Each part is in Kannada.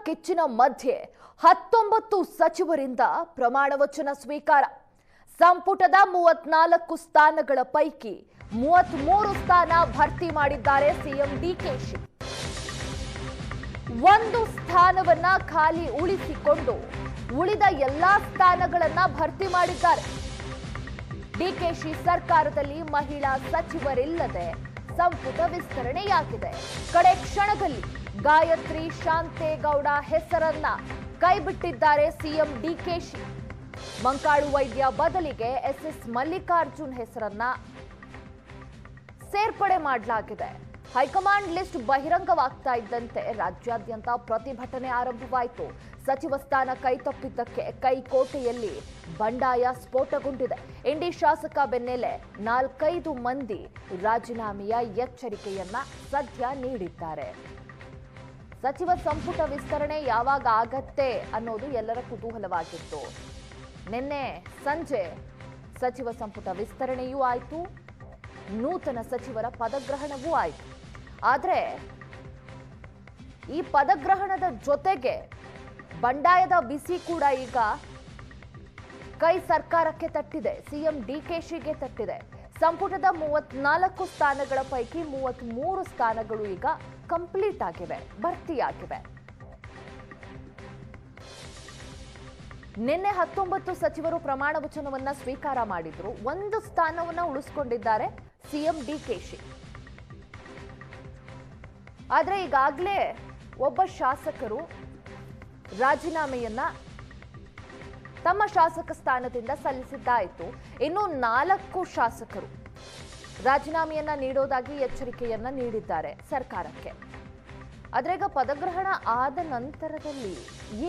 ಕಿಚ್ಚಿನ ಮಧ್ಯೆ 19 ಸಚಿವರಿಂದ ಪ್ರಮಾಣ ವಚನ ಸ್ವೀಕಾರ. ಸಂಪುಟದ 34 ಸ್ಥಾನಗಳ ಪೈಕಿ 33 ಸ್ಥಾನ ಭರ್ತಿ ಮಾಡಿದ್ದಾರೆ ಸಿಎಂ ಡಿಕೆಶಿ. ಒಂದು ಸ್ಥಾನವನ್ನ ಖಾಲಿ ಉಳಿಸಿಕೊಂಡು ಉಳಿದ ಎಲ್ಲಾ ಸ್ಥಾನಗಳನ್ನ ಭರ್ತಿ ಮಾಡಿದ್ದಾರೆ. ಡಿಕೆಶಿ ಸರ್ಕಾರದಲ್ಲಿ ಮಹಿಳಾ ಸಚಿವರಿಲ್ಲದೆ ಸಂಪುಟ ವಿಸ್ತರಣೆಯಾಗಿದೆ. ಕಡೆ ಕ್ಷಣದಲ್ಲಿ ಗಾಯತ್ರಿ ಶಾಂತೇಗೌಡ ಹೆಸರನ್ನ ಕೈಬಿಟ್ಟಿದ್ದಾರೆ ಸಿಎಂ ಡಿಕೆಶಿ. ಮಂಕಾಳು ವೈದ್ಯ ಬದಲಿಗೆ ಎಸ್ಎಸ್ ಮಲ್ಲಿಕಾರ್ಜುನ್ ಹೆಸರನ್ನ ಸೇರ್ಪಡೆ ಮಾಡಲಾಗಿದೆ. ಹೈಕಮಾಂಡ್ ಲಿಸ್ಟ್ ಬಹಿರಂಗವಾಗ್ತಾ ಇದ್ದಂತೆ ರಾಜ್ಯಾದ್ಯಂತ ಪ್ರತಿಭಟನೆ ಆರಂಭವಾಯಿತು. ಸಚಿವ ಸ್ಥಾನ ಕೈತಪ್ಪಿದ್ದಕ್ಕೆ ಕೈಕೋಟೆಯಲ್ಲಿ ಬಂಡಾಯ ಸ್ಫೋಟಗೊಂಡಿದೆ. ಇಂಡಿ ಶಾಸಕ ಬೆನ್ನೆಲೆ 4-5 ಮಂದಿ ರಾಜೀನಾಮೆಯ ಎಚ್ಚರಿಕೆಯನ್ನ ಸದ್ಯ ನೀಡಿದ್ದಾರೆ. ಸಚಿವ ಸಂಪುಟ ವಿಸ್ತರಣೆ ಯಾವಾಗ ಆಗತ್ತೆ ಅನ್ನೋದು ಎಲ್ಲರ ಕುತೂಹಲವಾಗಿತ್ತು. ನಿನ್ನೆ ಸಂಜೆ ಸಚಿವ ಸಂಪುಟ ವಿಸ್ತರಣೆಯೂ ಆಯಿತು, ನೂತನ ಸಚಿವರ ಪದಗ್ರಹಣವೂ ಆಯಿತು. ಆದರೆ ಈ ಪದಗ್ರಹಣದ ಜೊತೆಗೆ ಬಂಡಾಯದ ಬಿಸಿ ಕೂಡ ಈಗ ಕೈ ಸರ್ಕಾರಕ್ಕೆ ತಟ್ಟಿದೆ, ಸಿಎಂ ಡಿಕೆಶಿಗೆ ತಟ್ಟಿದೆ. ಸಂಪುಟದ 34 ಸ್ಥಾನಗಳ ಪೈಕಿ 33 ಸ್ಥಾನಗಳು ಈಗ ಕಂಪ್ಲೀಟ್ ಆಗಿವೆ, ಭರ್ತಿಯಾಗಿವೆ. ನಿನ್ನೆ 19 ಸಚಿವರು ಪ್ರಮಾಣ ವಚನವನ್ನ ಸ್ವೀಕಾರ ಮಾಡಿದ್ರು. ಒಂದು ಸ್ಥಾನವನ್ನ ಉಳಿಸಿಕೊಂಡಿದ್ದಾರೆ ಸಿಎಂ ಡಿಕೆಶಿ. ಆದ್ರೆ ಈಗಾಗಲೇ ಒಬ್ಬ ಶಾಸಕರು ರಾಜೀನಾಮೆಯನ್ನ ತಮ್ಮ ಶಾಸಕ ಸ್ಥಾನದಿಂದ ಸಲ್ಲಿಸಿದ್ದಾಯಿತು. ಇನ್ನು 4 ಶಾಸಕರು ರಾಜೀನಾಮೆಯನ್ನ ನೀಡೋದಾಗಿ ಎಚ್ಚರಿಕೆಯನ್ನ ನೀಡಿದ್ದಾರೆ ಸರ್ಕಾರಕ್ಕೆ. ಆದ್ರೆ ಈಗ ಪದಗ್ರಹಣ ಆದ ನಂತರದಲ್ಲಿ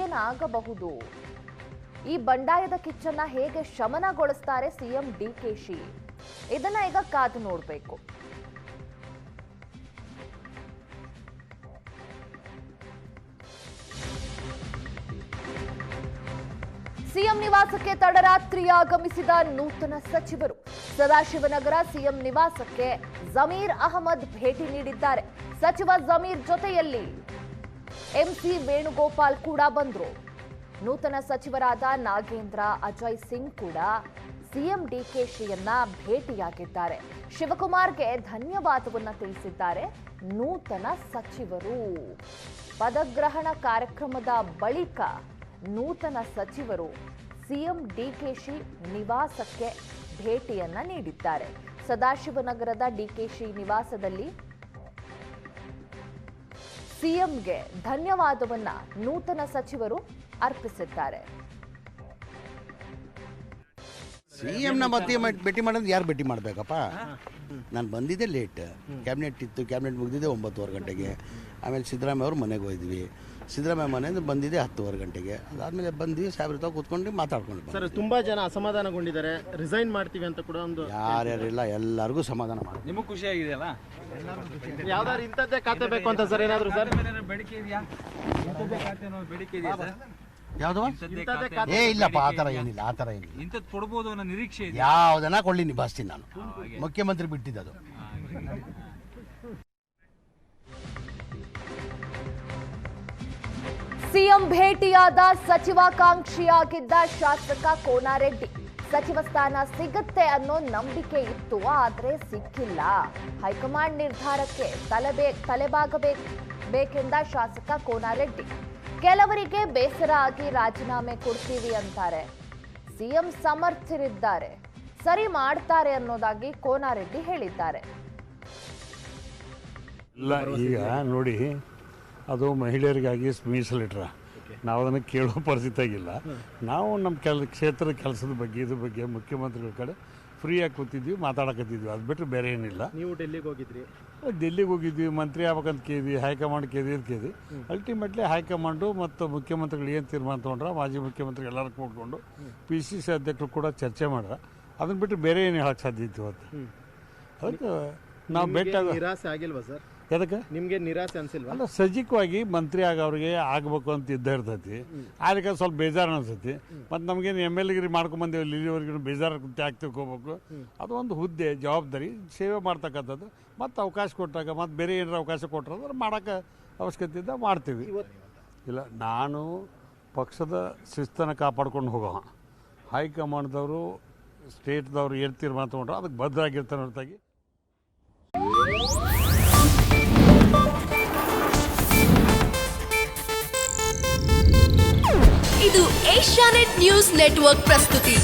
ಏನಾಗಬಹುದು? ಈ ಬಂಡಾಯದ ಕಿಚ್ಚನ್ನ ಹೇಗೆ ಶಮನಗೊಳಿಸ್ತಾರೆ ಸಿಎಂ ಡಿಕೆಶಿ? ಇದನ್ನ ಈಗ ಕಾದು ನೋಡಬೇಕು. ಸಿಎಂ ನಿವಾಸಕ್ಕೆ ತಡರಾತ್ರಿ ಆಗಮಿಸಿದ ನೂತನ ಸಚಿವರು. ಸದಾಶಿವನಗರ ಸಿಎಂ ನಿವಾಸಕ್ಕೆ ಜಮೀರ್ ಅಹಮದ್ ಭೇಟಿ ನೀಡಿದ್ದಾರೆ. ಸಚಿವ ಜಮೀರ್ ಜೊತೆಯಲ್ಲಿ ಎಂಸಿ ವೇಣುಗೋಪಾಲ್ ಕೂಡ ಬಂದ್ರು. ನೂತನ ಸಚಿವರಾದ ನಾಗೇಂದ್ರ, ಅಜಯ್ ಸಿಂಗ್ ಕೂಡ ಸಿಎಂ ಡಿಕೆಶಿಯನ್ನ ಭೇಟಿಯಾಗಿದ್ದಾರೆ. ಶಿವಕುಮಾರ್ಗೆ ಧನ್ಯವಾದವನ್ನ ತಿಳಿಸಿದ್ದಾರೆ ನೂತನ ಸಚಿವರು. ಪದಗ್ರಹಣ ಕಾರ್ಯಕ್ರಮದ ಬಳಿಕ ನೂತನ ಸಚಿವರು ಸಿಎಂ ಡಿಕೆಶಿ ನಿವಾಸಕ್ಕೆ ಭೇಟಿಯನ್ನ ನೀಡಿದ್ದಾರೆ. ಸದಾಶಿವನಗರದ ಡಿಕೆಶಿ ನಿವಾಸದಲ್ಲಿ ಸಿಎಂಗೆ ಧನ್ಯವಾದವನ್ನ ನೂತನ ಸಚಿವರು ಅರ್ಪಿಸಿದ್ದಾರೆ. ಸಿಎಂನ ಮತ್ತೆ ಭೇಟಿ ಮಾಡೋದು ಯಾರು ಭೇಟಿ ಮಾಡಬೇಕಪ್ಪ? ನಾನು ಬಂದಿದ್ದೆ ಲೇಟ್, ಕ್ಯಾಬಿನೆಟ್ ಇತ್ತು, ಕ್ಯಾಬಿನೆಟ್ ಮುಗಿದಿದ್ದೆ 9:15 ಗಂಟೆಗೆ. ಆಮೇಲೆ ಸಿದ್ದರಾಮಯ್ಯ ಅವ್ರ ಮನೆಗೆ ಹೋಗಿದ್ವಿ. ಸಿದ್ದರಾಮಯ್ಯ ಮನೆಯಿಂದ ಬಂದಿದೆ 10:15 ಗಂಟೆಗೆ. ಅದಾದಮೇಲೆ ಬಂದ್ವಿ, ಸಾಹೇಬ್ರ ತಾವು ಕೂತ್ಕೊಂಡು ಮಾತಾಡ್ಕೊಂಡು. ಸರ್, ತುಂಬಾ ಜನ ಅಸಮಾಧಾನಗೊಂಡಿದ್ದಾರೆ, ರಿಸೈನ್ ಮಾಡ್ತೀವಿ ಅಂತ ಕೂಡ ಒಂದು ಯಾರ್ಯಾರಿಲ್ಲ, ಎಲ್ಲರಿಗೂ ಸಮಾಧಾನ ಮಾಡಿ. ನಿಮಗೆ ಖುಷಿ ಆಗಿದೆಯಲ್ಲ? ಯಾವ್ದಾದ್ರು ಇಂಥದ್ದೇ ಖಾತೆ ಬೇಕು ಅಂತ ಸರ್ ಏನಾದ್ರು ಸರ್ ಬೇಡಿಕೆ ಇದೆಯಾ? ಇಂಥದ್ದೇ ಖಾತೆ ಬೇಡಿಕೆ ಇದೆಯಾ ಸರ್? ಯಾವುದು? ಇಲ್ಲಪ್ಪ, ಆ ಥರ ಏನಿಲ್ಲ, ಆ ಥರ ಏನಿಲ್ಲ. ಇಂಥದ್ದು ಕೊಡ್ಬೋದು ಅನ್ನೋ ನಿರೀಕ್ಷೆ ಇದೆ. ಯಾವುದನ್ನ ಕೊಳ್ಳಿ ನಿಭಾಯಿಸ್ತೀನಿ ನಾನು. ಮುಖ್ಯಮಂತ್ರಿ ಬಿಟ್ಟಿದ್ದದು. ಸಿಎಂ ಭೇಟಿಯಾದ ಸಚಿವಾಕಾಂಕ್ಷಿಯಾಗಿದ್ದ ಶಾಸಕ ಕೋನಾರೆಡ್ಡಿ. ಸಚಿವ ಸ್ಥಾನ ಸಿಗುತ್ತೆ ಅನ್ನೋ ನಂಬಿಕೆ ಇತ್ತು, ಆದ್ರೆ ಸಿಕ್ಕಿಲ್ಲ. ಹೈಕಮಾಂಡ್ ನಿರ್ಧಾರಕ್ಕೆ ತಲೆಬಾಗಬೇಕೆಂದ ಶಾಸಕ ಕೋನಾರೆಡ್ಡಿ. ಕೆಲವರಿಗೆ ಬೇಸರ ಆಗಿ ರಾಜೀನಾಮೆ ಕೊಡ್ತೀವಿ ಅಂತಾರೆ. ಸಿಎಂ ಸಮರ್ಥರಿದ್ದಾರೆ, ಸರಿ ಮಾಡ್ತಾರೆ ಅನ್ನೋದಾಗಿ ಕೋನಾರೆಡ್ಡಿ ಹೇಳಿದ್ದಾರೆ. ಇಲ್ಲ, ಈಗ ನೋಡಿ, ಅದು ಮಹಿಳೆಯರಿಗಾಗಿ ಮೀಸಲಿಟ್ರ ನಾವು ಅದನ್ನು ಕೇಳೋ ಪರಿಸ್ಥಿತಿ ಆಗಿಲ್ಲ. ನಾವು ನಮ್ಮ ಕ್ಷೇತ್ರದ ಕೆಲಸದ ಬಗ್ಗೆ ಇದ್ರ ಬಗ್ಗೆ ಮುಖ್ಯಮಂತ್ರಿಗಳ ಕಡೆ ಫ್ರೀಯಾಗಿ ಕೂತಿದ್ವಿ, ಮಾತಾಡಕತ್ತಿದ್ವಿ. ಅದು ಬಿಟ್ಟರೆ ಬೇರೆ ಏನಿಲ್ಲ. ನೀವು ಡೆಲ್ಲಿಗೆ ಹೋಗಿದ್ರಿ? ಡೆಲ್ಲಿಗೆ ಹೋಗಿದ್ವಿ, ಮಂತ್ರಿ ಆಗ್ಬೇಕಂತ ಕೇಳಿದ್ವಿ, ಹೈಕಮಾಂಡ್ ಕೇಳಿದ್ವಿ. ಅಲ್ಟಿಮೇಟ್ಲಿ ಹೈಕಮಾಂಡು ಮತ್ತು ಮುಖ್ಯಮಂತ್ರಿಗಳು ಏನು ತೀರ್ಮಾನ ತೊಗೊಂಡ್ರೆ, ಮಾಜಿ ಮುಖ್ಯಮಂತ್ರಿ ಎಲ್ಲರೂ ಕೂತ್ಕೊಂಡು PCC ಅಧ್ಯಕ್ಷರು ಕೂಡ ಚರ್ಚೆ ಮಾಡ್ರೆ. ಅದನ್ನು ಬಿಟ್ಟರೆ ಬೇರೆ ಏನು ಹೇಳಕ್ಕೆ ಸಾಧ್ಯ ಇತ್ತು ಇವತ್ತು. ಅದಕ್ಕೆ ನಾವು ನಿರಾಸೆ ಆಗಿಲ್ವಾ ಸರ್? ಅದಕ್ಕೆ ನಿಮಗೆ ನಿರಾಸೆ ಅನ್ಸಿಲ್ವಾ? ಅಲ್ಲ, ಸಜ್ಜಿಕವಾಗಿ ಮಂತ್ರಿ ಆಗೋರಿಗೆ ಆಗಬೇಕು ಅಂತ ಇರ್ತೈತಿ. ಅದಕ್ಕೆ ಸ್ವಲ್ಪ ಬೇಜಾರು ಅನಿಸ್ತೈತಿ. ಮತ್ತು ನಮಗೇನು MLA ಮಾಡ್ಕೊಂಬಂದೇವಿ, ಇಲ್ಲಿವರೆಗೂ ಬೇಜಾರು ತ್ಯಾಗ ತಿಳ್ಕೊಬೇಕು. ಅದು ಒಂದು ಹುದ್ದೆ, ಜವಾಬ್ದಾರಿ, ಸೇವೆ ಮಾಡ್ತಕ್ಕಂಥದ್ದು. ಮತ್ತು ಅವಕಾಶ ಕೊಟ್ಟಾಗ ಮತ್ತು ಬೇರೆ ಏನಾರು ಅವಕಾಶ ಕೊಟ್ಟರೆ ಮಾಡೋಕ್ಕೆ ಅವಶ್ಯಕತೆ ಇದ್ದ ಮಾಡ್ತೀವಿ. ಇಲ್ಲ, ನಾನು ಪಕ್ಷದ ಶಿಸ್ತನ್ನು ಕಾಪಾಡ್ಕೊಂಡು ಹೋಗೋ, ಹೈಕಮಾಂಡ್ದವರು ಸ್ಟೇಟ್ದವರು ಏನು ತೀರ್ಮಾನ ತೊಗೊಂಡ್ರು ಅದಕ್ಕೆ ಬದ್ಧರಾಗಿರ್ತಾರೆ ಹೊರತಾಗಿ. ಇದು ಏಷ್ಯಾನೆಟ್ ನ್ಯೂಸ್ ನೆಟ್ವರ್ಕ್ ಪ್ರಸ್ತುತಿ.